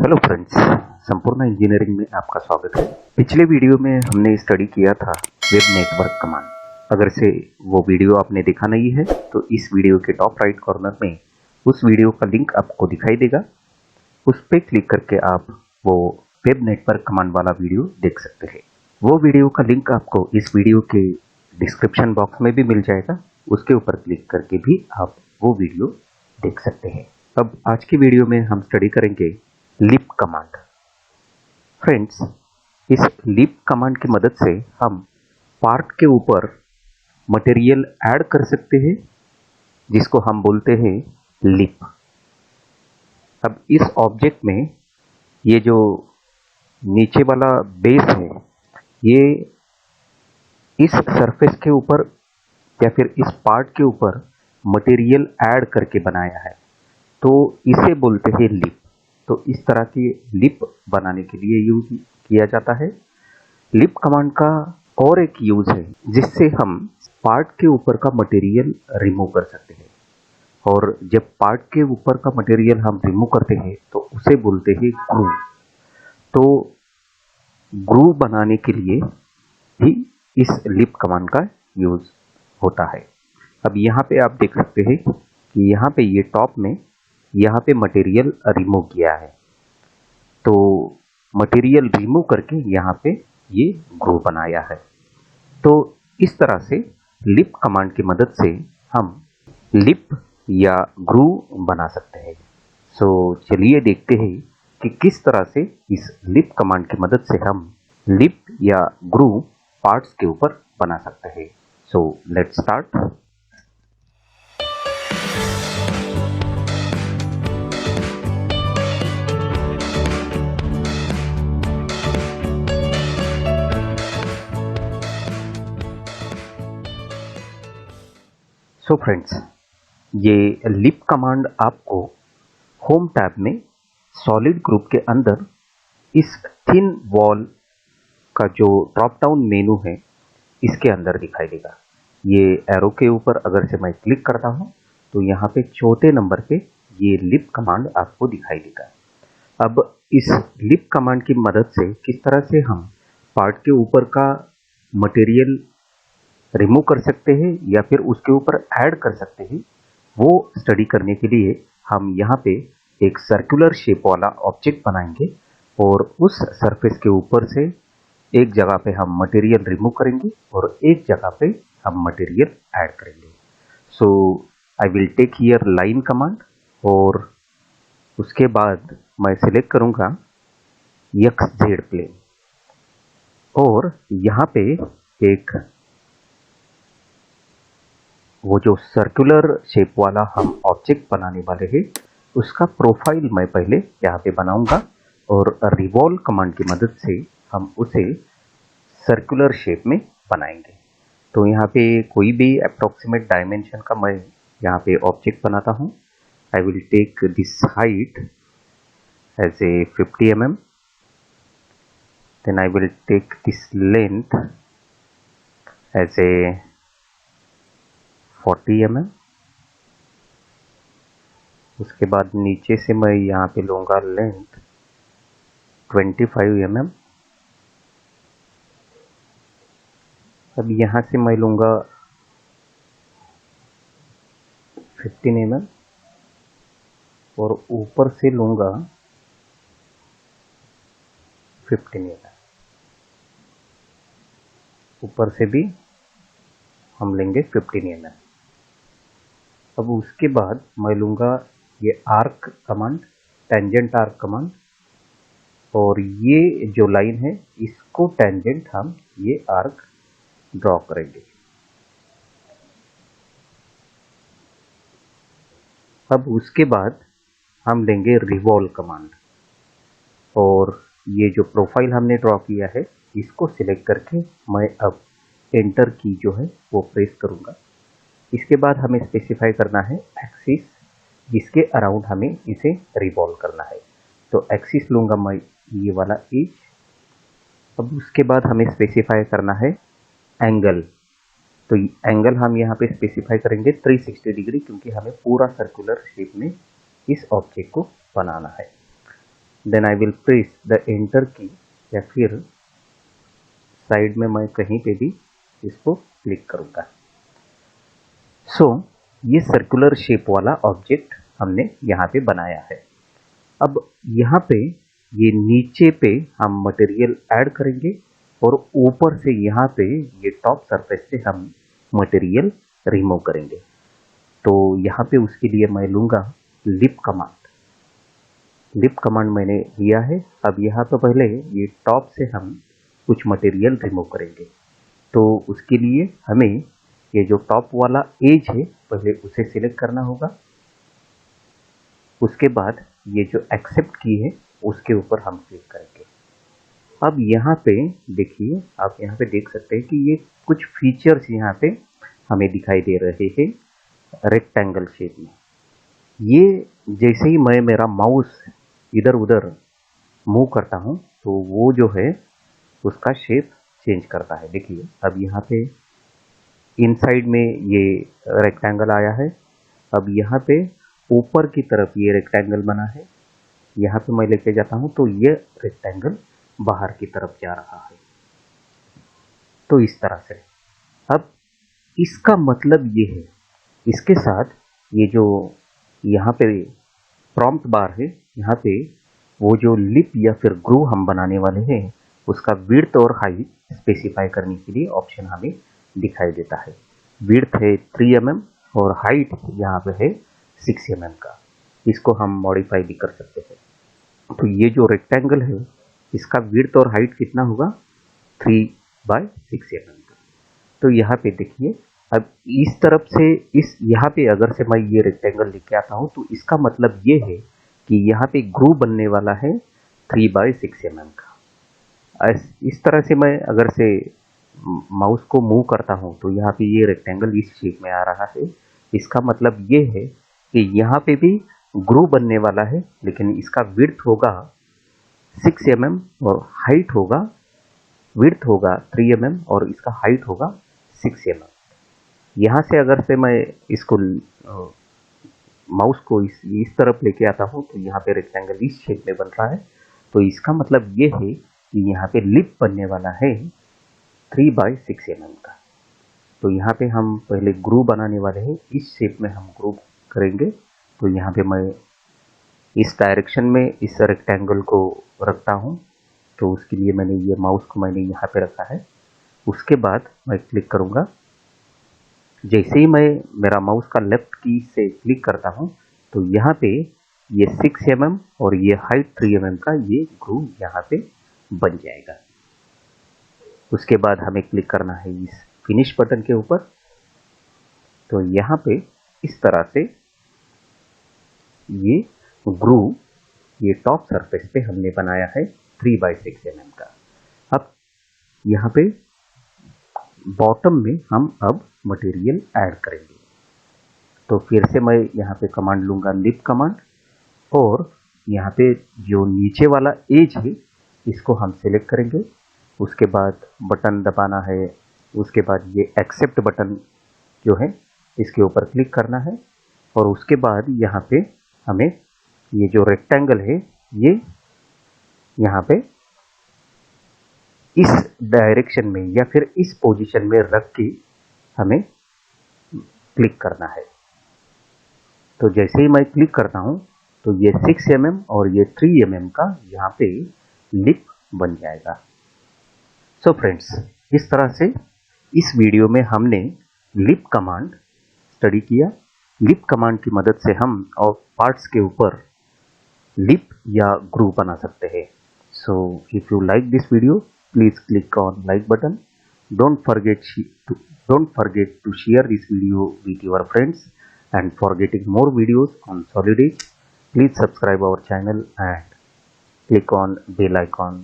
Hello friends, संपूर्ण engineering में आपका स्वागत है। पिछले वीडियो में हमने स्टडी किया था वेब नेटवर्क कमांड। अगर से वो वीडियो आपने देखा नहीं है तो इस वीडियो के टॉप राइट कॉर्नर में उस वीडियो का लिंक आपको दिखाई देगा। उस पर क्लिक करके आप वो वेब नेटवर्क कमांड वाला वीडियो देख सकते हैं। वो वीडियो का लिंक आपको इस वीडियो के डिस्क्रिप्शन बॉक्स में भी मिल जाएगा। उसके ऊपर क्लिक करके भी आप वो वीडियो देख सकते हैं। अब आज की वीडियो में हम स्टडी करेंगे लिप कमांड। फ्रेंड्स, इस लिप कमांड की मदद से हम पार्ट के ऊपर मटेरियल ऐड कर सकते हैं, जिसको हम बोलते हैं लिप। अब इस ऑब्जेक्ट में ये जो नीचे वाला बेस है, ये इस सरफेस के ऊपर या फिर इस पार्ट के ऊपर मटेरियल ऐड करके बनाया है, तो इसे बोलते हैं लिप। तो इस तरह की लिप बनाने के लिए यूज किया जाता है। लिप कमांड का और एक यूज है जिससे हम पार्ट के ऊपर का मटेरियल रिमूव कर सकते हैं। और जब पार्ट के ऊपर का मटेरियल हम रिमूव करते हैं तो उसे बोलते हैं ग्रू। तो ग्रू बनाने के लिए भी इस लिप कमांड का यूज होता है। अब यहाँ पे आप देख सकते हैं कि यहाँ पे ये टॉप में यहाँ पे मटेरियल रिमूव किया है, तो मटेरियल रिमूव करके यहाँ पे ये ग्रू बनाया है। तो इस तरह से लिप कमांड की मदद से हम लिप या ग्रू बना सकते हैं। सो चलिए देखते हैं कि किस तरह से इस लिप कमांड की मदद से हम लिप या ग्रू पार्ट्स के ऊपर बना सकते हैं। So let's start. So friends, ये लिप कमांड आपको होम टैब में सॉलिड ग्रुप के अंदर इस थिन वॉल का जो ड्रॉप डाउन मेनू है, इसके अंदर दिखाई देगा। ये एरो के ऊपर अगर से मैं क्लिक करता हूँ तो यहाँ पे चौथे नंबर पे ये लिप कमांड आपको दिखाई देगा। अब इस लिप कमांड की मदद से किस तरह से हम पार्ट के ऊपर का मटेरियल रिमूव कर सकते हैं या फिर उसके ऊपर ऐड कर सकते हैं, वो स्टडी करने के लिए हम यहाँ पे एक सर्कुलर शेप वाला ऑब्जेक्ट बनाएंगे और उस सरफेस के ऊपर से एक जगह पे हम मटेरियल रिमूव करेंगे और एक जगह पे हम मटेरियल ऐड करेंगे। So I will take here line command और उसके बाद मैं सिलेक्ट करूँगा XZ प्लेन और यहाँ पे एक वो जो सर्कुलर शेप वाला हम ऑब्जेक्ट बनाने वाले हैं उसका प्रोफाइल मैं पहले यहाँ पे बनाऊंगा और रिवॉल्व कमांड की मदद से हम उसे सर्कुलर शेप में बनाएंगे। तो यहाँ पे कोई भी अप्रोक्सीमेट डायमेंशन का मैं यहाँ पे ऑब्जेक्ट बनाता हूँ। I will take this height as a 50 mm, then I will take this length as a 40 mm। उसके बाद नीचे से मैं यहाँ पे लूँगा लेंथ 25 mm। अब यहाँ से मैं लूँगा 15 mm और ऊपर से लूँगा 15 mm। ऊपर से भी हम लेंगे 15 mm। अब उसके बाद मैं लूँगा ये arc command, tangent arc command, और ये जो लाइन है इसको टेंजेंट हम ये आर्क ड्रॉ करेंगे। अब उसके बाद हम लेंगे रिवॉल्व कमांड और ये जो प्रोफाइल हमने ड्रॉ किया है इसको सिलेक्ट करके मैं अब एंटर की जो है वो प्रेस करूँगा। इसके बाद हमें स्पेसिफाई करना है एक्सिस जिसके अराउंड हमें इसे रिवॉल्व करना है। तो एक्सिस लूँगा मैं ये वाला एज। अब उसके बाद हमें स्पेसिफाई करना है एंगल। तो एंगल हम यहाँ पे स्पेसिफाई करेंगे 360 डिग्री, क्योंकि हमें पूरा सर्कुलर शेप में इस ऑब्जेक्ट को बनाना है। Then I will press the enter key, या फिर साइड में मैं कहीं पे भी इसको क्लिक करूँगा। सो ये सर्कुलर शेप वाला ऑब्जेक्ट हमने यहाँ पे बनाया है। अब यहाँ पे ये नीचे पे हम मटेरियल ऐड करेंगे और ऊपर से यहाँ पे ये टॉप सरफेस से हम मटेरियल रिमूव करेंगे। तो यहाँ पे उसके लिए मैं लूँगा लिप कमांड। लिप कमांड मैंने लिया है। अब यहाँ पे पहले ये टॉप से हम कुछ मटेरियल रिमूव करेंगे। तो उसके लिए हमें ये जो टॉप वाला एज है पहले उसे सिलेक्ट करना होगा। उसके बाद ये जो एक्सेप्ट की है उसके ऊपर हम क्लिक करेंगे। अब यहाँ पे देखिए, आप यहाँ पे देख सकते हैं कि ये कुछ फीचर्स यहाँ पे हमें दिखाई दे रहे हैं रेक्टेंगल शेप में। ये जैसे ही मैं मेरा माउस इधर उधर मूव करता हूँ तो वो जो है उसका शेप चेंज करता है। देखिए अब यहाँ पे इनसाइड में ये रेक्टेंगल आया है। अब यहाँ पे ऊपर की तरफ ये रेक्टेंगल बना है। यहाँ पे मैं लेके जाता हूँ तो ये रेक्टेंगल बाहर की तरफ जा रहा है। तो इस तरह से अब इसका मतलब ये है, इसके साथ ये जो यहाँ पे प्रॉम्प्ट बार है, यहाँ पे वो जो लिप या फिर ग्रू हम बनाने वाले हैं उसका विड्थ और हाइट स्पेसिफाई करने के लिए ऑप्शन हमें दिखाई देता है। विड्थ है 3 mm और हाइट यहाँ पे है 6 mm का। इसको हम मॉडिफाई भी कर सकते हैं। तो ये जो रेक्टेंगल है इसका विड्थ और हाइट कितना होगा, 3/6 mm का। तो यहाँ पे देखिए, अब इस तरफ से इस यहाँ पे अगर से मैं ये रेक्टेंगल लेके आता हूँ तो इसका मतलब ये है कि यहाँ पे ग्रू बनने वाला है 3/6 mm का। इस तरह से मैं अगर से माउस को मूव करता हूँ तो यहाँ पे ये रेक्टेंगल इस शेप में आ रहा है। इसका मतलब ये है कि यहाँ पे भी ग्रू बनने वाला है, लेकिन इसका विड्थ होगा 6 mm और हाइट होगा, विड्थ होगा 3 mm और इसका हाइट होगा 6 mm। यहाँ से अगर से मैं इसको माउस को इस तरफ लेके आता हूँ तो यहाँ पे रेक्टेंगल इस शेप में बन रहा है। तो इसका मतलब ये है कि यहाँ पे लिप बनने वाला है 3/6 mm का। तो यहाँ पे हम पहले ग्रू बनाने वाले हैं, इस शेप में हम ग्रू करेंगे। तो यहाँ पे मैं इस डायरेक्शन में इस रेक्टेंगल को रखता हूँ। तो उसके लिए मैंने ये माउस को मैंने यहाँ पे रखा है। उसके बाद मैं क्लिक करूँगा। जैसे ही मैं मेरा माउस का लेफ्ट की से क्लिक करता हूँ तो यहाँ पे ये 6 mm और ये हाइट 3 mm का ये ग्रू यहाँ पे बन जाएगा। उसके बाद हमें क्लिक करना है इस फिनिश बटन के ऊपर। तो यहाँ पे इस तरह से ये ग्रू ये टॉप सरफेस पे हमने बनाया है 3/6 mm का। अब यहाँ पे बॉटम में हम अब मटेरियल ऐड करेंगे। तो फिर से मैं यहाँ पे कमांड लूँगा लिप कमांड, और यहाँ पे जो नीचे वाला एज है इसको हम सिलेक्ट करेंगे। उसके बाद बटन दबाना है। उसके बाद ये एक्सेप्ट बटन जो है इसके ऊपर क्लिक करना है, और उसके बाद यहाँ पे हमें ये जो रेक्टेंगल है ये यहाँ पे इस डायरेक्शन में या फिर इस पोजीशन में रख के हमें क्लिक करना है। तो जैसे ही मैं क्लिक करता हूँ तो ये 6 mm और ये 3 mm का यहाँ पे लिप बन जाएगा। सो फ्रेंड्स, इस तरह से इस वीडियो में हमने लिप कमांड स्टडी किया। लिप कमांड की मदद से हम और पार्ट्स के ऊपर लिप या ग्रू बना सकते हैं। So if you like this video, please click on like button. Don't forget to share this video with your friends, and for getting more videos on Solid Edge, please subscribe our channel and click on bell icon